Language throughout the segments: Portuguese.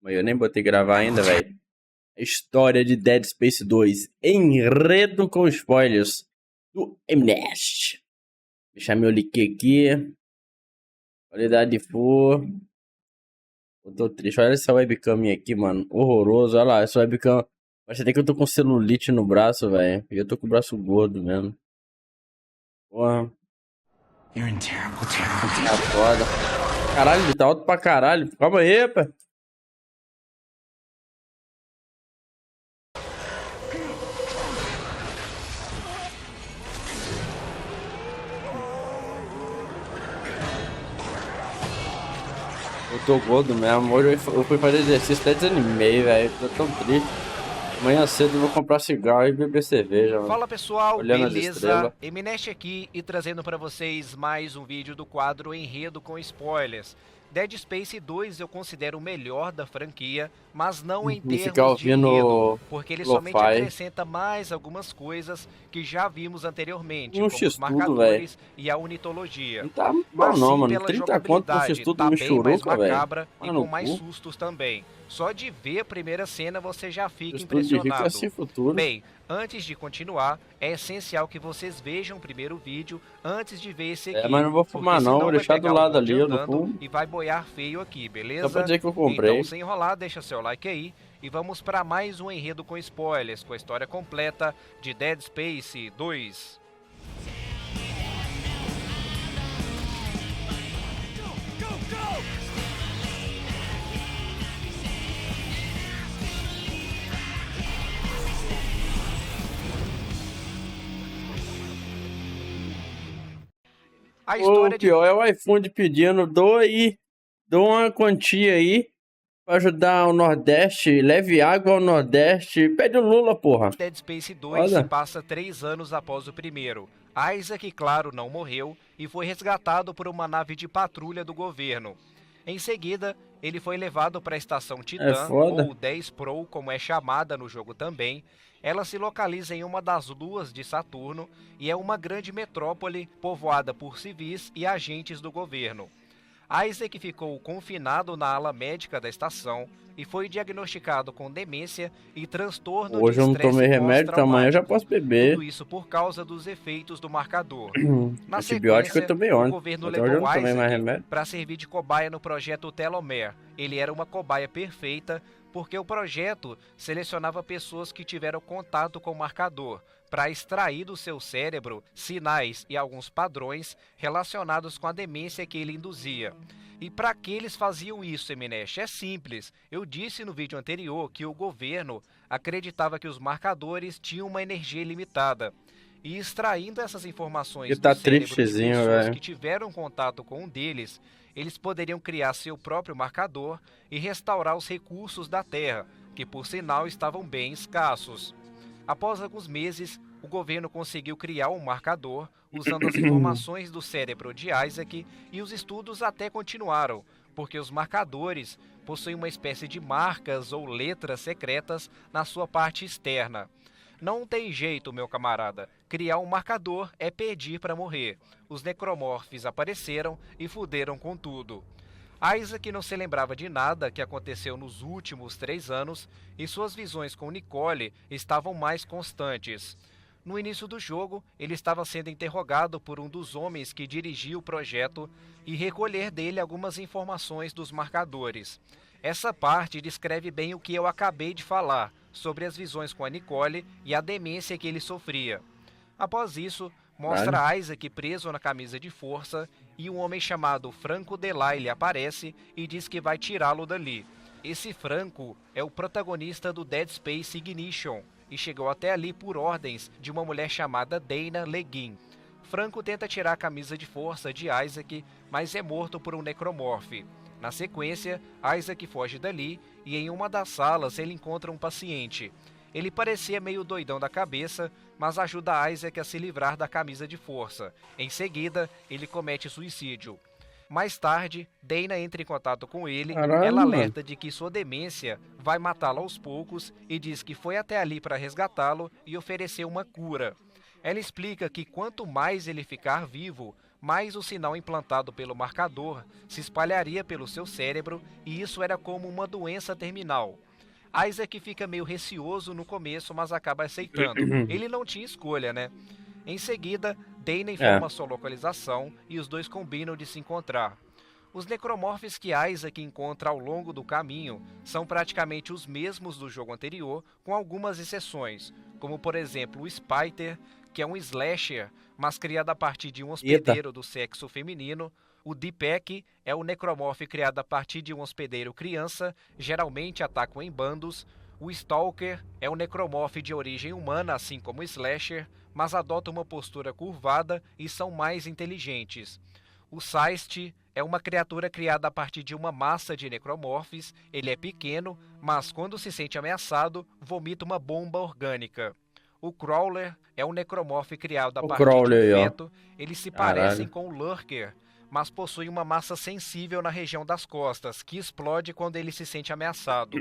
Mas eu nem botei gravar ainda, velho. História de Dead Space 2. Enredo com spoilers do Mnest. Deixar meu link aqui. Qualidade full. Eu tô triste. Olha essa webcam minha aqui, mano. Horroroso. Olha lá, essa webcam. Parece até que eu tô com celulite no braço, velho. E eu tô com o braço gordo mesmo. Porra. Tá foda. Caralho, ele tá alto pra caralho. Calma aí, pá. Eu tô gordo mesmo. Hoje eu fui fazer exercício, até desanimei, velho. Tô tão triste. Amanhã cedo eu vou comprar cigarro e beber cerveja, mano. Fala pessoal, Olhando as beleza? estrelas. Mnest aqui e trazendo pra vocês mais um vídeo do quadro Enredo com Spoilers. Dead Space 2 eu considero o melhor da franquia, mas não em E ficar termos de enredo, ouvindo porque ele somente lo-fi. acrescenta mais algumas coisas que já vimos anteriormente, Um como os X-Tudo, velho. marcadores e a unitologia. Não tá muito bom Mas não, sim mano. pela 30 conto com jogabilidade, X-Tudo tá bem mais Michuruca, velho. macabra e Mano, com mais cu. sustos também. Só de ver a primeira cena você já fica X-Tudo de rico é impressionado. assim futuro. Bem, antes de continuar, é essencial que vocês vejam o primeiro vídeo antes de ver esse aqui. Mas não vou fumar não, vou deixar do lado ali, eu não fumo. E vai boiar feio aqui, beleza? Só pra dizer que eu comprei. Então, sem enrolar, deixa seu like aí. E vamos para mais um enredo com spoilers, com a história completa de Dead Space 2. A história O pior é o iPhone pedindo, dou uma quantia aí pra ajudar o Nordeste, leve água ao Nordeste. Pede o Lula, porra. Dead Space 2 se passa 3 anos após o primeiro. Isaac, claro, não morreu e foi resgatado por uma nave de patrulha do governo. Em seguida, ele foi levado para a estação Titã, ou 10 Pro, como é chamada no jogo também. Ela se localiza em uma das luas de Saturno e é uma grande metrópole povoada por civis e agentes do governo. Isaac ficou confinado na ala médica da estação e foi diagnosticado com demência e transtorno de estresse pós-traumático. Hoje eu não tomei remédio, amanhã eu já posso beber. Tudo isso por causa dos efeitos do marcador. Na Antibiótico eu tomei ontem. o governo Então eu levou não tomei mais Isaac remédio. para servir de cobaia no projeto Telomere. Ele era uma cobaia perfeita porque o projeto selecionava pessoas que tiveram contato com o marcador para extrair do seu cérebro sinais e alguns padrões relacionados com a demência que ele induzia. E para que eles faziam isso, Mnest? É simples. Eu disse no vídeo anterior que o governo acreditava que os marcadores tinham uma energia limitada. E extraindo essas informações do cérebro de pessoas que tiveram contato com um deles, eles poderiam criar seu próprio marcador e restaurar os recursos da Terra, que por sinal estavam bem escassos. Após alguns meses, o governo conseguiu criar um marcador usando as informações do cérebro de Isaac e os estudos até continuaram, porque os marcadores possuem uma espécie de marcas ou letras secretas na sua parte externa. Não tem jeito, meu camarada. Criar um marcador é pedir para morrer. Os necromorphs apareceram e fuderam com tudo. Isaac não se lembrava de nada que aconteceu nos últimos 3 anos e suas visões com Nicole estavam mais constantes. No início do jogo, ele estava sendo interrogado por um dos homens que dirigia o projeto e recolher dele algumas informações dos marcadores. Essa parte descreve bem o que eu acabei de falar, sobre as visões com a Nicole e a demência que ele sofria. Após isso, mostra Isaac preso na camisa de força e um homem chamado Franco Delaile aparece e diz que vai tirá-lo dali. Esse Franco é o protagonista do Dead Space Ignition e chegou até ali por ordens de uma mulher chamada Dana Leguin. Franco tenta tirar a camisa de força de Isaac, mas é morto por um necromorph. Na sequência, Isaac foge dali e em uma das salas ele encontra um paciente. Ele parecia meio doidão da cabeça, mas ajuda Isaac a se livrar da camisa de força. Em seguida, ele comete suicídio. Mais tarde, Dana entra em contato com ele, ela alerta de que sua demência vai matá-lo aos poucos e diz que foi até ali para resgatá-lo e oferecer uma cura. Ela explica que quanto mais ele ficar vivo, mais o sinal implantado pelo marcador se espalharia pelo seu cérebro e isso era como uma doença terminal. Isaac fica meio receoso no começo, mas acaba aceitando. Ele não tinha escolha, né? Em seguida, Dana informa sua localização e os dois combinam de se encontrar. Os necromorphs que Isaac encontra ao longo do caminho são praticamente os mesmos do jogo anterior, com algumas exceções, como por exemplo o Spiter, que é um slasher, mas criado a partir de um hospedeiro do sexo feminino. O Deepak é o necromorph criado a partir de um hospedeiro criança, geralmente atacam em bandos. O Stalker é um necromorph de origem humana, assim como o Slasher, mas adota uma postura curvada e são mais inteligentes. O Seist é uma criatura criada a partir de uma massa de necromorphs. Ele é pequeno, mas quando se sente ameaçado, vomita uma bomba orgânica. O Crawler é um necromorph criado a partir de um feto. Eles se parecem com o Lurker, mas possuem uma massa sensível na região das costas, que explode quando ele se sente ameaçado.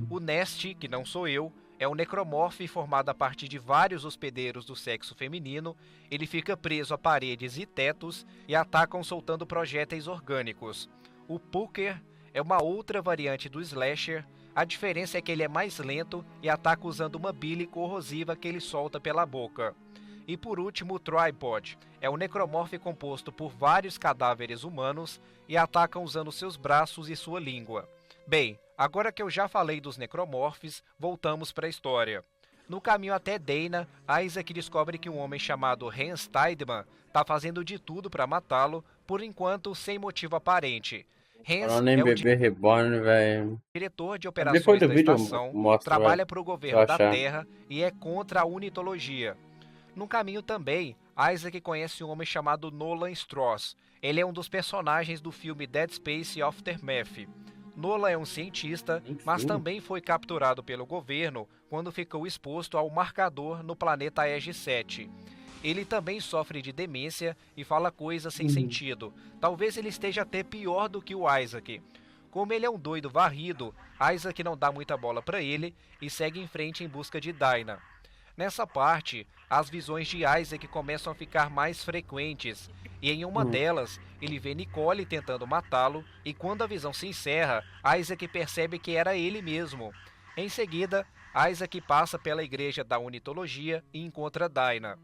O Nest, que não sou eu, é um necromorph formado a partir de vários hospedeiros do sexo feminino. Ele fica preso a paredes e tetos e atacam soltando projéteis orgânicos. O Pooker é uma outra variante do Slasher. A diferença é que ele é mais lento e ataca usando uma bile corrosiva que ele solta pela boca. E por último, o Tripod é um necromorph composto por vários cadáveres humanos e atacam usando seus braços e sua língua. Bem, agora que eu já falei dos necromorphs, voltamos para a história. No caminho até Dana, Isaac descobre que um homem chamado Hans Tideman está fazendo de tudo para matá-lo, por enquanto sem motivo aparente. Hans é o diretor de operações da estação, trabalha para o governo da Terra e é contra a unitologia. No caminho também, Isaac conhece um homem chamado Nolan Stross. Ele é um dos personagens do filme Dead Space Aftermath. Nolan é um cientista, mas também foi capturado pelo governo quando ficou exposto ao marcador no planeta Aegis 7. Ele também sofre de demência e fala coisas sem sentido. Talvez ele esteja até pior do que o Isaac. Como ele é um doido varrido, Isaac não dá muita bola para ele e segue em frente em busca de Dana. Nessa parte, as visões de Isaac começam a ficar mais frequentes, e em uma delas, ele vê Nicole tentando matá-lo, e quando a visão se encerra, Isaac percebe que era ele mesmo. Em seguida, Isaac passa pela igreja da unitologia e encontra Dana.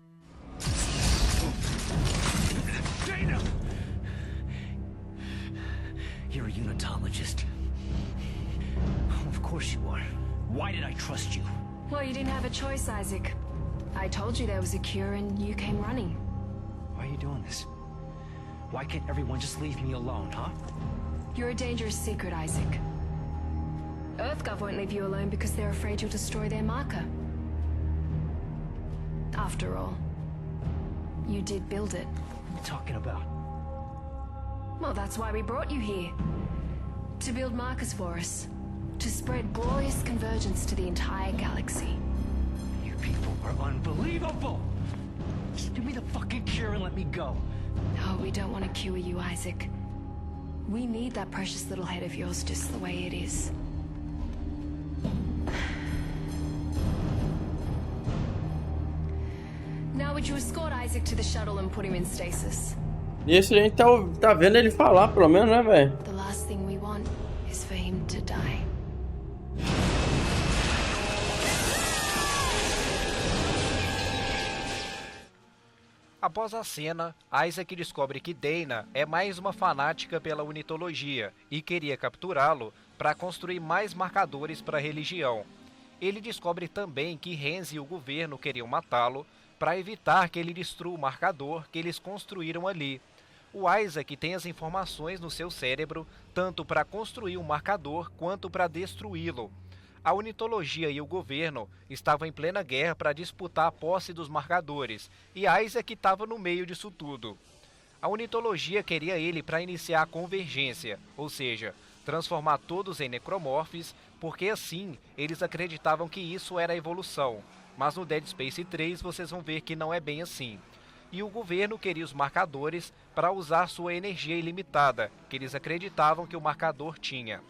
Dana! You're a unitologist. Of course you are. Why did I trust you? Well, you didn't have a choice, Isaac. I told you there was a cure and you came running. Why are you doing this? Why can't everyone just leave me alone, huh? You're a dangerous secret, Isaac. EarthGov won't leave you alone because they're afraid you'll destroy their marker. After all, you did build it. What are you talking about? Well, that's why we brought you here. To build markers for us. To spread glorious convergence to the entire galaxy. You people are unbelievable! Just give me the fucking cure and let me go. Oh, we don't want to cure you, Isaac. We need that precious little head of yours just the way it is. Now would you escort Isaac to the shuttle and put him in stasis? Isso a gente tá vendo ele falar, pelo menos, né, velho? The last thing we want is for him to die. Após a cena, Isaac descobre que Dana é mais uma fanática pela unitologia e queria capturá-lo para construir mais marcadores para a religião. Ele descobre também que Hans e o governo queriam matá-lo para evitar que ele destrua o marcador que eles construíram ali. O Isaac tem as informações no seu cérebro tanto para construir um marcador quanto para destruí-lo. A unitologia e o governo estavam em plena guerra para disputar a posse dos marcadores, e Isaac estava no meio disso tudo. A unitologia queria ele para iniciar a convergência, ou seja, transformar todos em necromorphs, porque assim eles acreditavam que isso era a evolução. Mas no Dead Space 3 vocês vão ver que não é bem assim. E o governo queria os marcadores para usar sua energia ilimitada, que eles acreditavam que o marcador tinha.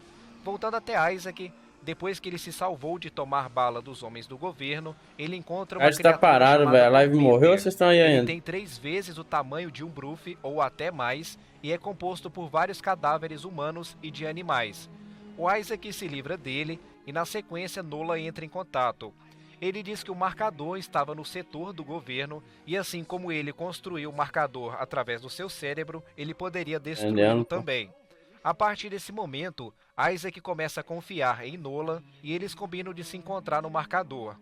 Voltando até Isaac, Depois que ele se salvou de tomar bala dos homens do governo, ele encontra A uma live tá criatura parado, chamada velho. A live Tormentor. morreu ou vocês estão aí Ele ainda? tem 3 vezes o tamanho de um Bruf, ou até mais, e é composto por vários cadáveres humanos e de animais. O Isaac se livra dele e na sequência Nolan entra em contato. Ele diz que o marcador estava no setor do governo e assim como ele construiu o marcador através do seu cérebro, ele poderia destruí-lo também. A partir desse momento, Isaac começa a confiar em Nolan e eles combinam de se encontrar no marcador.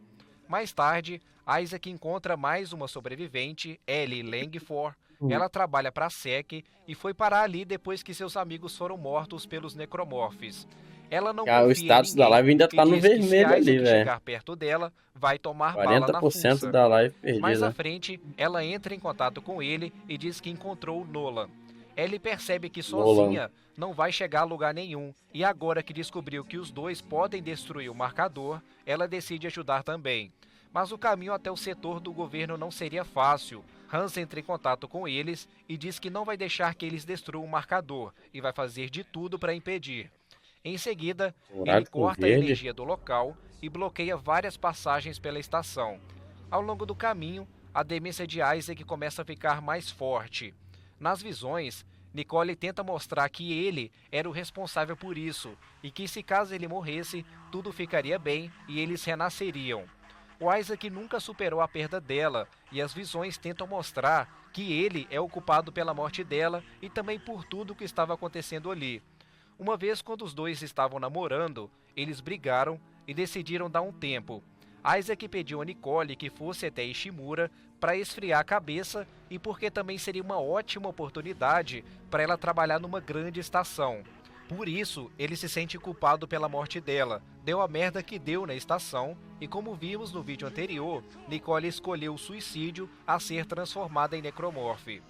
Mais tarde, Isaac encontra mais uma sobrevivente, Ellie Langford. Ela trabalha para a SEC e foi parar ali depois que seus amigos foram mortos pelos necromorphs. Ela não confia O status em ninguém da live ainda e tá no diz que se vermelho Isaac ali, velho. chegar perto dela, vai tomar bala na 40% fuça. da live Mais à perdida. frente, ela entra em contato com ele e diz que encontrou Nolan. Ellie percebe que Nolan. sozinha não vai chegar a lugar nenhum, e agora que descobriu que os dois podem destruir o marcador, ela decide ajudar também. Mas o caminho até o setor do governo não seria fácil. Hans entra em contato com eles e diz que não vai deixar que eles destruam o marcador e vai fazer de tudo para impedir. Em seguida, ele corta a energia do local e bloqueia várias passagens pela estação. Ao longo do caminho, a demência de Isaac começa a ficar mais forte. Nas visões, Nicole tenta mostrar que ele era o responsável por isso e que se caso ele morresse, tudo ficaria bem e eles renasceriam. O Isaac nunca superou a perda dela e as visões tentam mostrar que ele é o culpado pela morte dela e também por tudo o que estava acontecendo ali. Uma vez, quando os dois estavam namorando, eles brigaram e decidiram dar um tempo. Isaac pediu a Nicole que fosse até Ishimura para esfriar a cabeça e porque também seria uma ótima oportunidade para ela trabalhar numa grande estação. Por isso, ele se sente culpado pela morte dela. Deu a merda que deu na estação e, como vimos no vídeo anterior, Nicole escolheu o suicídio a ser transformada em necromorph.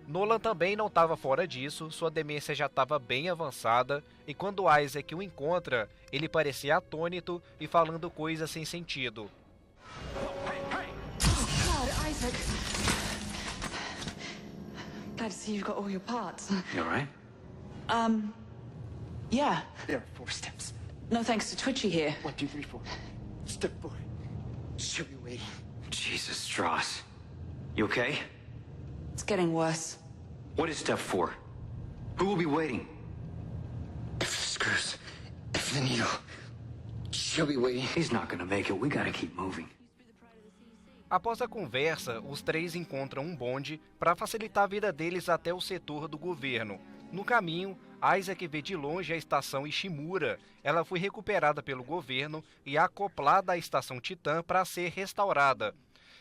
Nolan também não estava fora disso, sua demência já estava bem avançada e quando Isaac o encontra, ele parecia atônito e falando coisas sem sentido. God, Isaac. Glad to see you've got all your parts. You alright? Yeah. There are 4 steps. No thanks to Twitchy here. 1, 2, 3, 4. Step 4. She'll be waiting. Jesus, Strauss. You okay? It's getting worse. What is step 4? Who will be waiting? If the screws, if the needle, she'll be waiting. He's not gonna make it. We gotta keep moving. Após a conversa, os três encontram um bonde para facilitar a vida deles até o setor do governo. No caminho, Isaac vê de longe a estação Ishimura. Ela foi recuperada pelo governo e acoplada à estação Titã para ser restaurada.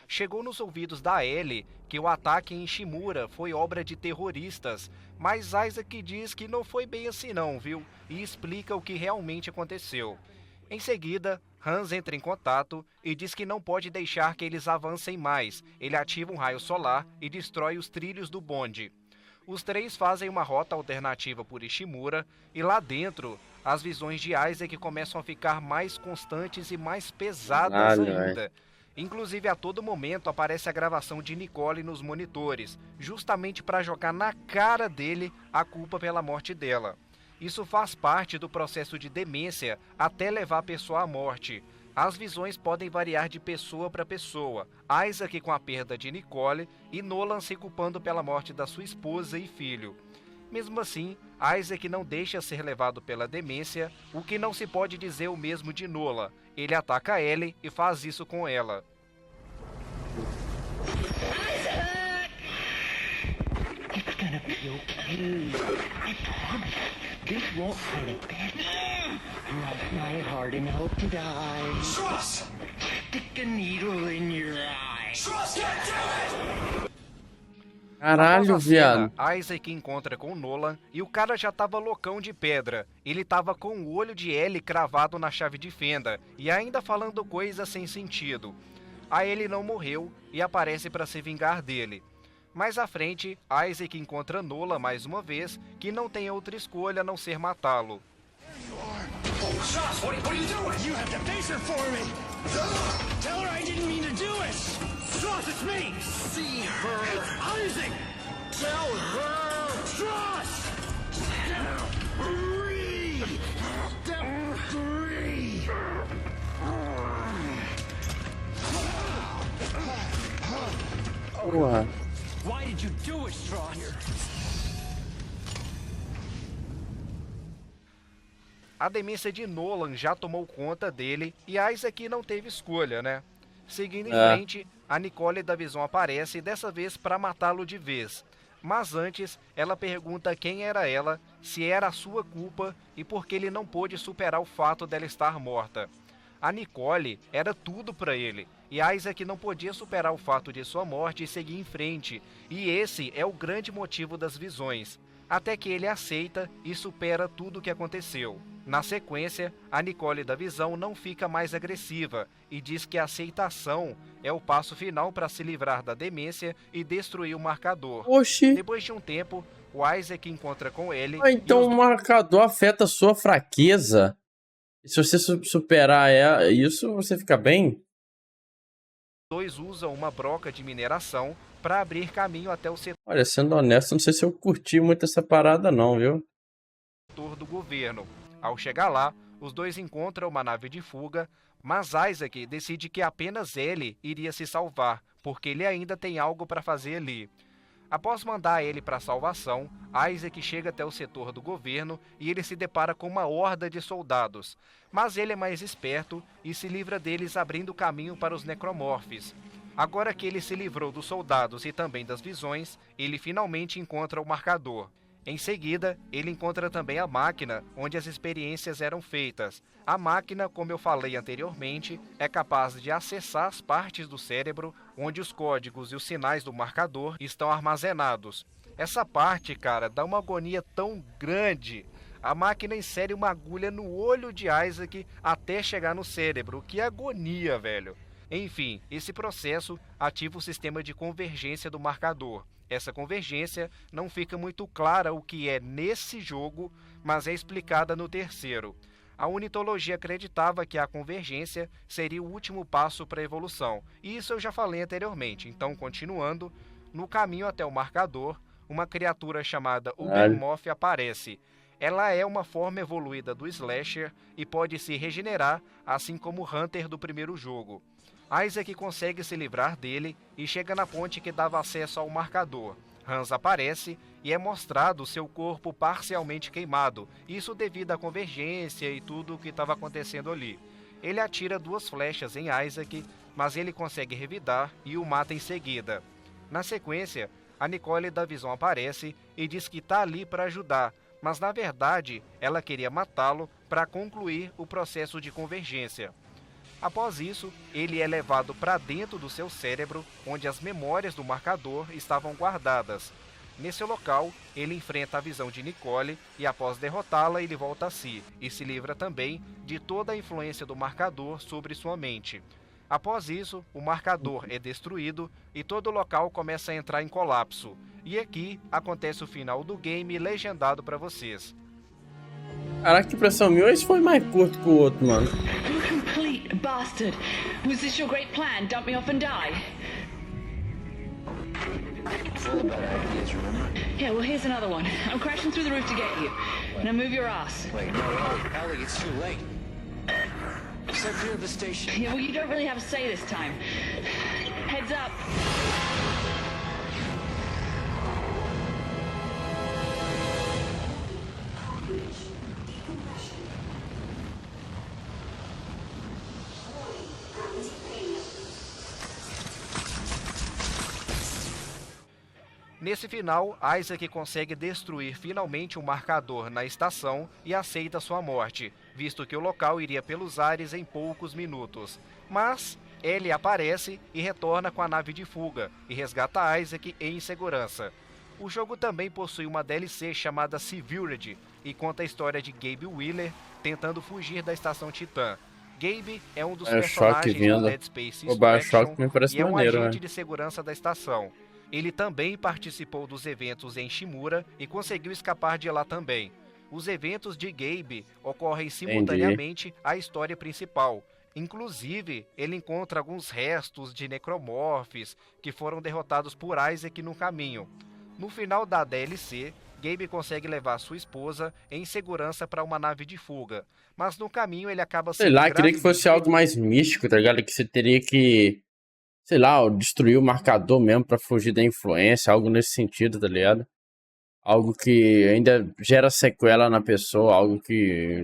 Chegou nos ouvidos da Ellie que o ataque em Ishimura foi obra de terroristas, mas Isaac diz que não foi bem assim não, viu? E explica o que realmente aconteceu. Em seguida, Hans entra em contato e diz que não pode deixar que eles avancem mais. Ele ativa um raio solar e destrói os trilhos do bonde. Os três fazem uma rota alternativa por Ishimura e lá dentro, as visões de Isaac começam a ficar mais constantes e mais pesadas ainda. Inclusive, a todo momento aparece a gravação de Nicole nos monitores, justamente para jogar na cara dele a culpa pela morte dela. Isso faz parte do processo de demência até levar a pessoa à morte. As visões podem variar de pessoa para pessoa, Isaac com a perda de Nicole e Nolan se culpando pela morte da sua esposa e filho. Mesmo assim, Isaac não deixa ser levado pela demência, o que não se pode dizer o mesmo de Nolan. Ele ataca Ellie e faz isso com ela. It's gonna be okay. I promise. This won't hurt a bit. Not my hard enough to die. Trust! Stick a needle in your eye. Trust, goddammit! Caralho, Após a cena, viado. Isaac encontra com Nolan e o cara já tava loucão de pedra. Ele tava com o olho de Ellie cravado na chave de fenda e ainda falando coisas sem sentido. A Ellie não morreu e aparece para se vingar dele. Mais à frente, Isaac encontra Nolan mais uma vez, que não tem outra escolha a não ser matá-lo. Trust, what are you doing? You have to face her for me! Tell her I didn't mean to do it! Trust, it's me! See her! Isaac! Tell her! Trust! Step 3! Step 3! Porra. Why did you do it, Stross? A demência de Nolan já tomou conta dele e Isaac não teve escolha, né? Seguindo em frente, a Nicole da Visão aparece, dessa vez para matá-lo de vez. Mas antes, ela pergunta quem era ela, se era a sua culpa e por que ele não pôde superar o fato dela estar morta. A Nicole era tudo para ele, e Isaac não podia superar o fato de sua morte e seguir em frente, e esse é o grande motivo das visões. Até que ele aceita e supera tudo o que aconteceu. Na sequência, a Nicole da Visão não fica mais agressiva e diz que a aceitação é o passo final para se livrar da demência e destruir o marcador. Oxi. Depois de um tempo, o Isaac encontra com ele. Ah, então o marcador afeta a sua fraqueza. E se você superar isso, você fica bem? Os dois usam uma broca de mineração para abrir caminho até o setor Olha, sendo honesto, não sei se eu curti muito essa parada não, viu? do governo. Ao chegar lá, os dois encontram uma nave de fuga, mas Isaac decide que apenas ele iria se salvar, porque ele ainda tem algo para fazer ali. Após mandar ele para a salvação, Isaac chega até o setor do governo e ele se depara com uma horda de soldados. Mas ele é mais esperto e se livra deles abrindo caminho para os necromorphs. Agora que ele se livrou dos soldados e também das visões, ele finalmente encontra o marcador. Em seguida, ele encontra também a máquina onde as experiências eram feitas. A máquina, como eu falei anteriormente, é capaz de acessar as partes do cérebro onde os códigos e os sinais do marcador estão armazenados. Essa parte, cara, dá uma agonia tão grande. A máquina insere uma agulha no olho de Isaac até chegar no cérebro. Que agonia, velho. Enfim, esse processo ativa o sistema de convergência do marcador. Essa convergência não fica muito clara o que é nesse jogo, mas é explicada no terceiro. A unitologia acreditava que a convergência seria o último passo para a evolução, e isso eu já falei anteriormente. Então, continuando, no caminho até o marcador, uma criatura chamada Ubermoth aparece. Ela é uma forma evoluída do Slasher e pode se regenerar, assim como o Hunter do primeiro jogo. Isaac consegue se livrar dele e chega na ponte que dava acesso ao marcador. Hans aparece e é mostrado seu corpo parcialmente queimado, isso devido à convergência e tudo o que estava acontecendo ali. Ele atira 2 flechas em Isaac, mas ele consegue revidar e o mata em seguida. Na sequência, a Nicole da Visão aparece e diz que está ali para ajudar, mas na verdade ela queria matá-lo para concluir o processo de convergência. Após isso, ele é levado para dentro do seu cérebro, onde as memórias do marcador estavam guardadas. Nesse local, ele enfrenta a visão de Nicole e após derrotá-la, ele volta a si, e se livra também de toda a influência do marcador sobre sua mente. Após isso, o marcador é destruído e todo o local começa a entrar em colapso. E aqui acontece o final do game legendado para vocês. Caraca, que impressão minha, esse foi mais curto que o outro, mano. You complete bastard. Was this your great plan? Dump me off and die? It's all about ideas, remember? Yeah, well, here's another one. I'm crashing through the roof to get you. Now move your ass. Wait, no, Ellie, it's too late. Stay clear of the station. Yeah, well, you don't really have a say this time. Heads up. Nesse final, Isaac consegue destruir finalmente o marcador na estação e aceita sua morte, visto que o local iria pelos ares em poucos minutos. Mas Ellie aparece e retorna com a nave de fuga e resgata Isaac em segurança. O jogo também possui uma DLC chamada Severity e conta a história de Gabe Wheeler tentando fugir da estação Titã. Gabe é um dos personagens do Dead Space Extraction e é um agente de segurança da estação. Ele também participou dos eventos em Shimura e conseguiu escapar de lá também. Os eventos de Gabe ocorrem simultaneamente à história principal. Inclusive, ele encontra alguns restos de necromorphs que foram derrotados por Isaac no caminho. No final da DLC, Gabe consegue levar sua esposa em segurança para uma nave de fuga, mas no caminho ele acaba sendo Sei lá, queria que fosse algo mais místico, tá ligado? Que você teria que sei lá, destruir o marcador mesmo pra fugir da influência, algo nesse sentido, tá ligado? Algo que ainda gera sequela na pessoa, algo que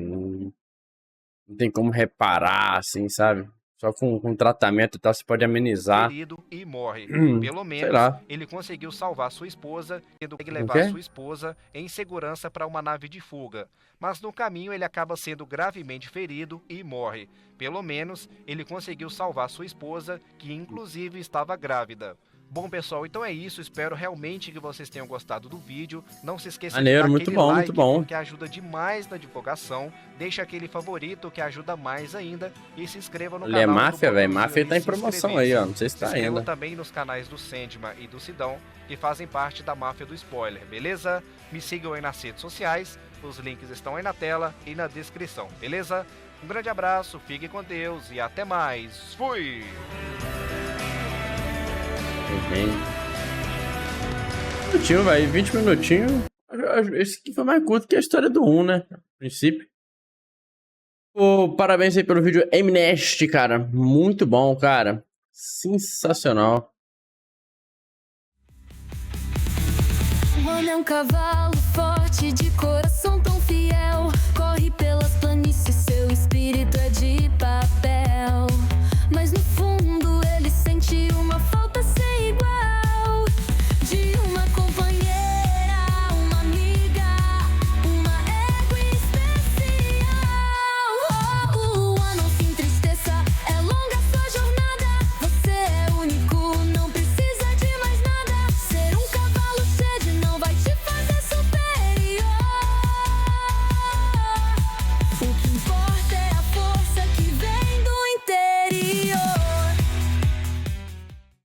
não tem como reparar, assim, sabe? Só com tratamento e tal, você pode amenizar. Ferido e morre. Pelo Sei menos, lá. ele conseguiu salvar sua esposa, tendo que quê? levar sua esposa em segurança para uma nave de fuga. Mas no caminho ele acaba sendo gravemente ferido e morre. Pelo menos, ele conseguiu salvar sua esposa, que inclusive estava grávida. Bom, pessoal, então é isso. Espero realmente que vocês tenham gostado do vídeo. Não se esqueça Maneiro, de dar muito aquele bom, like, muito bom. porque ajuda demais na divulgação. Deixa aquele favorito, que ajuda mais ainda. E se inscreva no Ele é canal. máfia, no velho. botãozinho Máfia de tá em se promoção inscrever-se. aí, ó. Não sei se Se tá inscreva ainda. também nos canais do Sandman e do Sidão, que fazem parte da máfia do spoiler, beleza? Me sigam aí nas redes sociais. Os links estão aí na tela e na descrição, beleza? Um grande abraço, fique com Deus e até mais. Fui! 20 minutinhos, velho. 20 minutinhos. Esse aqui foi mais curto que a história do 1, né? A princípio. Pô, parabéns aí pelo vídeo Amnesty, cara. Muito bom, cara. Sensacional. O homem é um cavalo forte de coração tão